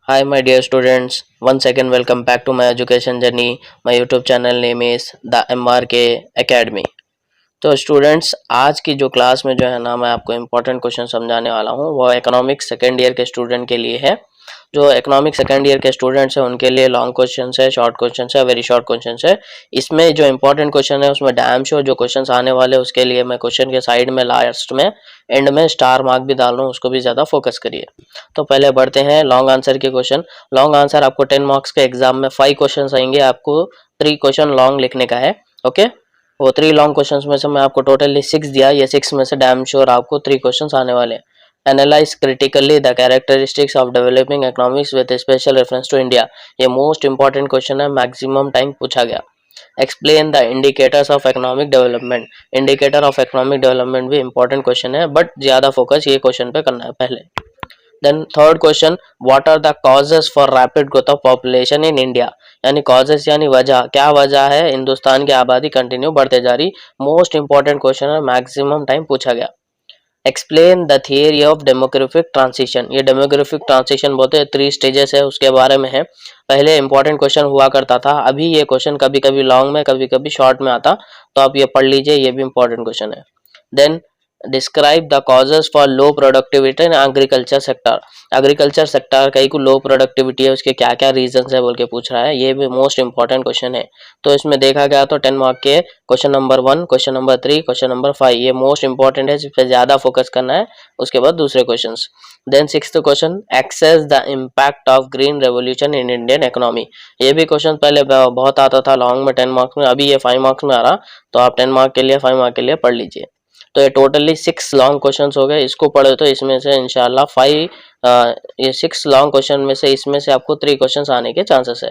Hi, my dear students. Once again, welcome back to my education journey. My YouTube channel name is the MRK Academy. तो students, आज की जो class में जो है ना मैं आपको इम्पोर्टेंट क्वेश्चन समझाने वाला हूँ वो इकोनॉमिक सेकेंड ईयर के स्टूडेंट के लिए है। जो इकोनॉमिक सेकेंड ईयर के स्टूडेंट्स हैं उनके लिए लॉन्ग क्वेश्चन है, शॉर्ट क्वेश्चन है, वेरी शॉर्ट क्वेश्चन है। इसमें जो इंपॉर्टेंट क्वेश्चन है उसमें डैम श्योर जो क्वेश्चन आने वाले उसके लिए मैं क्वेश्चन के साइड में लास्ट में एंड में स्टार मार्क भी डाल रहा हूँ, उसको भी ज़्यादा फोकस करिए। तो पहले बढ़ते हैं लॉन्ग आंसर के क्वेश्चन। लॉन्ग आंसर आपको 10 मार्क्स के एग्जाम में 5 क्वेश्चन आएंगे, आपको 3 क्वेश्चन लॉन्ग लिखने का है। ओके, वो 3 लॉन्ग क्वेश्चंस में से मैं आपको टोटली 6 दिया, ये 6 में से डैम श्योर आपको 3 क्वेश्चंस आने वाले हैं। Analyse critically the characteristics of developing economics with special reference to India, ये मोस्ट इंपॉर्टेंट क्वेश्चन है, मैक्सिमम टाइम पूछा गया। Explain the indicators of economic development, indicator of economic development भी इंपॉर्टेंट क्वेश्चन है, बट ज़्यादा फोकस ये question पे करना है पहले। Then third question, what are the causes for rapid growth of population in India, यानी कॉजेस यानी वजह, क्या वजह है हिंदुस्तान की आबादी कंटिन्यू बढ़ते जा रही। मोस्ट इंपॉर्टेंट क्वेश्चन है, मैक्सिमम टाइम पूछा गया। Explain the theory of demographic transition, ये डेमोग्राफिक ट्रांसिशन बोलते हैं 3 स्टेजेस है उसके बारे में है। पहले इंपॉर्टेंट क्वेश्चन हुआ करता था, अभी ये क्वेश्चन कभी कभी लॉन्ग में कभी कभी शॉर्ट में आता, तो आप ये पढ़ लीजिए, ये भी इंपॉर्टेंट क्वेश्चन है। Then describe the causes for low productivity in agriculture sector, agriculture sector कहीं को लो प्रोडक्टिविटी है उसके क्या क्या रीजंस है बोल के पूछ रहा है, ये भी मोस्ट इंपॉर्टेंट क्वेश्चन है। तो इसमें देखा गया तो 10 मार्क के question number 1, question number 3, question number 5 ये मोस्ट इंपॉर्टेंट है, इस पर ज़्यादा फोकस करना है। उसके बाद दूसरे question. Then 6th question, assess the impact of green revolution in Indian economy, ये भी क्वेश्चन पहले बहुत आता था लॉन्ग में 10 मार्क्स में, अभी ये 5 मार्क्स में आ रहा, तो आप 10 मार्क के लिए 5 मार्क के लिए पढ़ लीजिए। तो ये टोटली 6 लॉन्ग क्वेश्चंस हो गए, इसको पढ़े तो इसमें से इंशाल्लाह 5 ये 6 लॉन्ग क्वेश्चन में से इसमें से आपको 3 क्वेश्चंस आने के चांसेस है।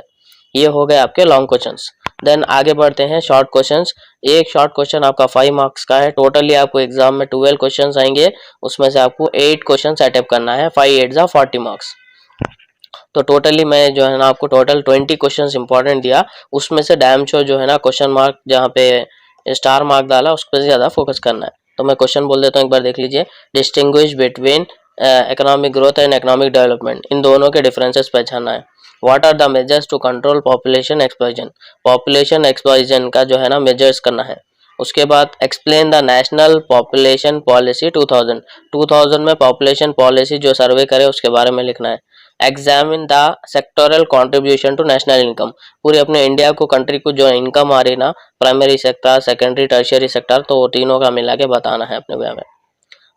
ये हो गए आपके लॉन्ग क्वेश्चंस। देन आगे बढ़ते हैं शॉर्ट क्वेश्चंस। एक शॉर्ट क्वेश्चन आपका 5 मार्क्स का है, टोटली आपको एग्जाम में 12 क्वेश्चंस आएंगे, उसमें से आपको 8 क्वेश्चंस अटेम्प्ट करना है, 5 8 जा 40 मार्क्स। तो टोटली मैं जो है ना आपको टोटल 20 क्वेश्चंस इंपॉर्टेंट दिया, उसमें से डैम श्योर जो है ना क्वेश्चन मार्क जहाँ पे स्टार मार्क डाला उस पर ज़्यादा फोकस करना है। तो मैं क्वेश्चन बोल देता हूँ, एक बार देख लीजिए। Distinguish between economic growth and economic development, इन दोनों के डिफरेंसेस पहचानना है। What are the measures to control population explosion, population explosion का जो है ना मेजर्स करना है। उसके बाद explain the national population policy 2000 में पॉपुलेशन पॉलिसी जो सर्वे करे उसके बारे में लिखना है। Examine the sectoral contribution to national income, पूरे अपने इंडिया को कंट्री को जो इनकम आ रही ना, primary sector, secondary, tertiary sector, तो वो तीनों का मिला के बताना है अपने वे में।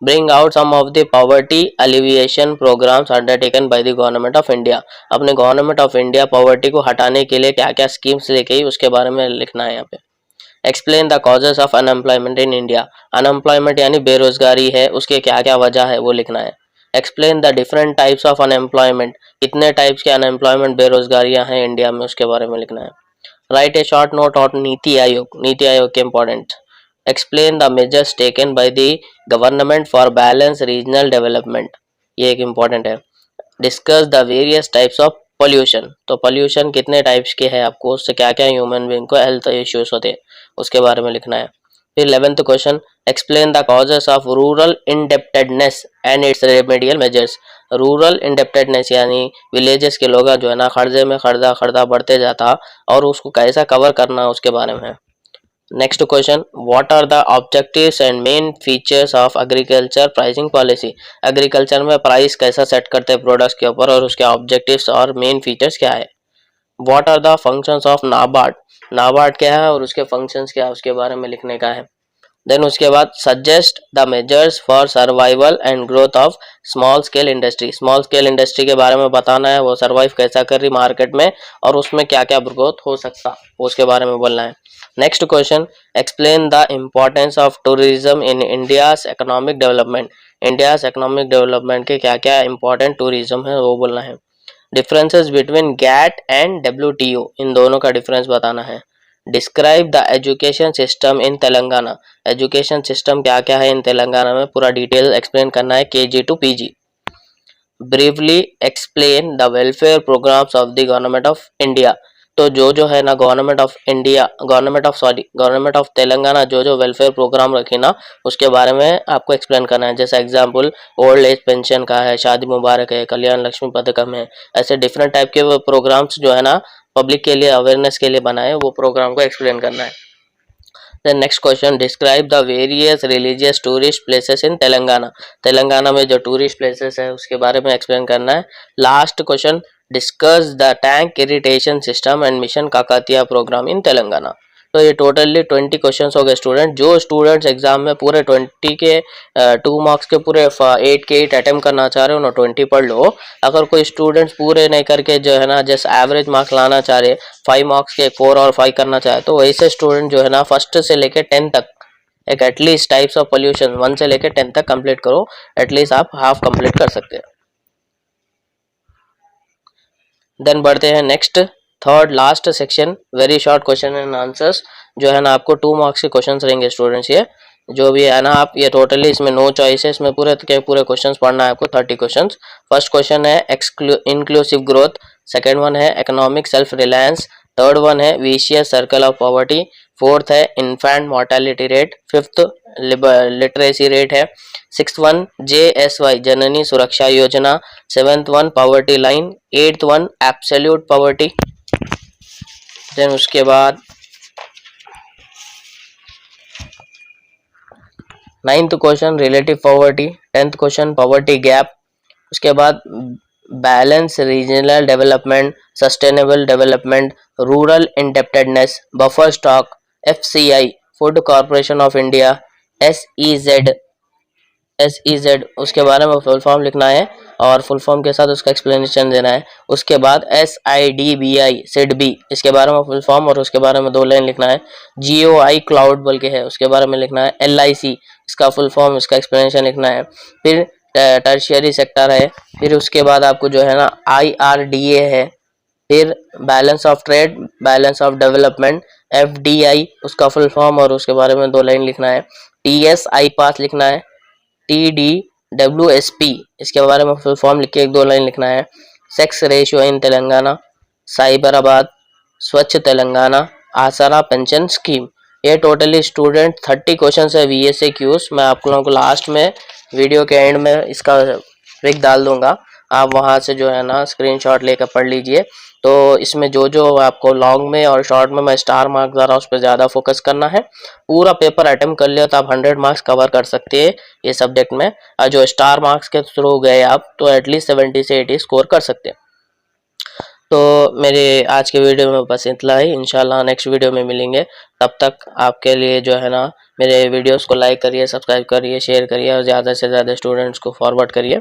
Bring out some of the poverty alleviation programmes undertaken by the government of India, अपने गवर्नमेंट ऑफ इंडिया पॉवर्टी को हटाने के लिए क्या क्या स्कीम्स लेके आई उसके बारे में लिखना है यहाँ पे। Explain the causes of unemployment in India, unemployment यानी बेरोजगारी है उसके क्या क्या वजह है वो लिखना है। Explain the different types of unemployment, कितने टाइप्स के अनएम्प्लॉयमेंट बेरोजगारियां हैं इंडिया में उसके बारे में लिखना है। Right A short note on NITI Aayog, NITI Aayog के important. Explain the measures taken by the government for balance regional development, ये एक इंपॉर्टेंट है। Discuss the various types of pollution, तो पोल्यूशन कितने टाइप्स के हैं, आपको उससे क्या क्या ह्यूमन बीइंग को हेल्थ इश्यूज होते हैं उसके बारे में लिखना है। फिर 11th question, explain the causes of rural indebtedness and its remedial measures, rural indebtedness यानी विलेजेस के लोग जो है ना कर्जे में खर्दा खर्दा बढ़ते जाता और उसको कैसा कवर करना उसके बारे में है। Next question, what are the objectives and main features of agriculture pricing policy, agriculture में प्राइस कैसा सेट करते हैं प्रोडक्ट्स के ऊपर और उसके ऑब्जेक्टिव्स और मेन फीचर्स क्या है। What are the functions of NABARD, NABARD क्या है और उसके फंक्शंस क्या है उसके बारे में लिखने का है। देन उसके बाद suggest the measures for survival and growth of small scale industry, small scale industry के बारे में बताना है, वो सर्वाइव कैसा कर रही मार्केट में और उसमें क्या क्या ग्रोथ हो सकता उसके बारे में बोलना है। Next question, explain the importance of tourism in India's economic development, India's economic development के क्या क्या इंपॉर्टेंट टूरिज्म है वो बोलना है। Differences between GATT and WTO, इन दोनों का डिफरेंस बताना है। Describe the education system in Telangana, education system क्या क्या है इन तेलंगाना में पूरा डिटेल एक्सप्लेन करना है, KG to PG. Briefly explain the welfare programmes of the government of India, तो जो है ना गवर्नमेंट ऑफ तेलंगाना जो वेलफेयर प्रोग्राम रखी ना उसके बारे में आपको एक्सप्लेन करना है। जैसे एग्जांपल ओल्ड एज पेंशन का है, शादी मुबारक है, कल्याण लक्ष्मी पथकम है, ऐसे डिफरेंट टाइप के वो प्रोग्राम्स जो है ना पब्लिक के लिए अवेयरनेस के लिए बनाए, वो प्रोग्राम को एक्सप्लेन करना है। Then next question, describe the various religious tourist places in Telangana. Telangana में जो टूरिस्ट प्लेसेस है उसके बारे में एक्सप्लेन करना है। Last question, discuss the tank irrigation system and mission Kakatiya programme in Telangana. तो ये टोटली 20 क्वेश्चंस हो गए स्टूडेंट। जो स्टूडेंट्स एग्जाम में पूरे 20 के 2 मार्क्स के पूरे 8 के 8 अटेम्प्ट करना चाह रहे हो ना 20 पढ़ लो। अगर कोई स्टूडेंट्स पूरे नहीं करके जो है ना जैसे एवरेज मार्क्स लाना चाह रहे, 5 मार्क्स के 4 और 5 करना चाहे, तो वैसे स्टूडेंट जो है ना फर्स्ट से लेके 10 तक एक एटलीस्ट टाइप्स ऑफ पोल्यूशन 1 से लेके 10 तक कंप्लीट करो, एटलीस्ट आप हाफ कंप्लीट कर सकते हैं। देन बढ़ते हैं next third last section, very short question and answers. जो है ना आपको 2 मार्क्स के क्वेश्चंस रहेंगे स्टूडेंट्स। ये जो भी है ना आप ये टोटली इसमें नो चॉइस है, इसमें पूरे के पूरे क्वेश्चंस पढ़ना है आपको 30 क्वेश्चंस। फर्स्ट क्वेश्चन है इंक्लूसिव ग्रोथ, सेकंड वन है economic self reliance, third one है vicious circle of poverty, fourth है infant mortality rate, fifth literacy rate है, sixth one JSY Janani Suraksha Yojana, seventh one poverty line, eighth one absolute poverty. Then उसके बाद ninth question relative poverty, 10th question poverty gap, उसके बाद balance regional development, sustainable development, rural indebtedness, buffer stock, FCI food corporation of India, SEZ उसके बारे में full form लिखना है और फुल फॉर्म के साथ उसका एक्सप्लेनेशन देना है। उसके बाद SIDBI इसके बारे में फुल फॉर्म और उसके बारे में 2 लाइन लिखना है। GOI क्लाउड बोल के है उसके बारे में लिखना है। LIC इसका फुल फॉर्म इसका एक्सप्लेनेशन लिखना है। फिर टर्शियरी सेक्टर है, फिर उसके बाद आपको जो है ना IRDA है, फिर balance of trade, balance of development, FDI उसका फुल फॉर्म और उसके बारे में 2 लाइन लिखना है। TSI पास लिखना है। TDWSP इसके बारे में फुल फॉर्म लिख के 1-2 लाइन लिखना है। Sex ratio in Telangana, Cyberabad, स्वच्छ तेलंगाना, आसरा पेंशन स्कीम। ये टोटली स्टूडेंट 30 क्वेश्चन है VSAQs। मैं आप लोगों को लास्ट में वीडियो के एंड में इसका पिक डाल दूंगा, आप वहां से जो है ना स्क्रीनशॉट लेकर पढ़ लीजिए। तो इसमें जो आपको लॉन्ग में और शॉर्ट में मैं स्टार मार्क्स दे रहा हूँ उस पर ज़्यादा फोकस करना है। पूरा पेपर अटेम्प्ट कर लिया तो आप 100 मार्क्स कवर कर सकते हैं ये सब्जेक्ट में, और जो स्टार मार्क्स के थ्रू गए आप तो एटलीस्ट 70 से 80 स्कोर कर सकते हैं। तो मेरे आज के वीडियो में बस इतना ही, इंशाल्लाह नेक्स्ट वीडियो में मिलेंगे। तब तक आपके लिए जो है ना मेरे वीडियोस को लाइक करिए, सब्सक्राइब करिए, शेयर करिए और ज़्यादा से ज़्यादा स्टूडेंट्स को फॉरवर्ड करिए।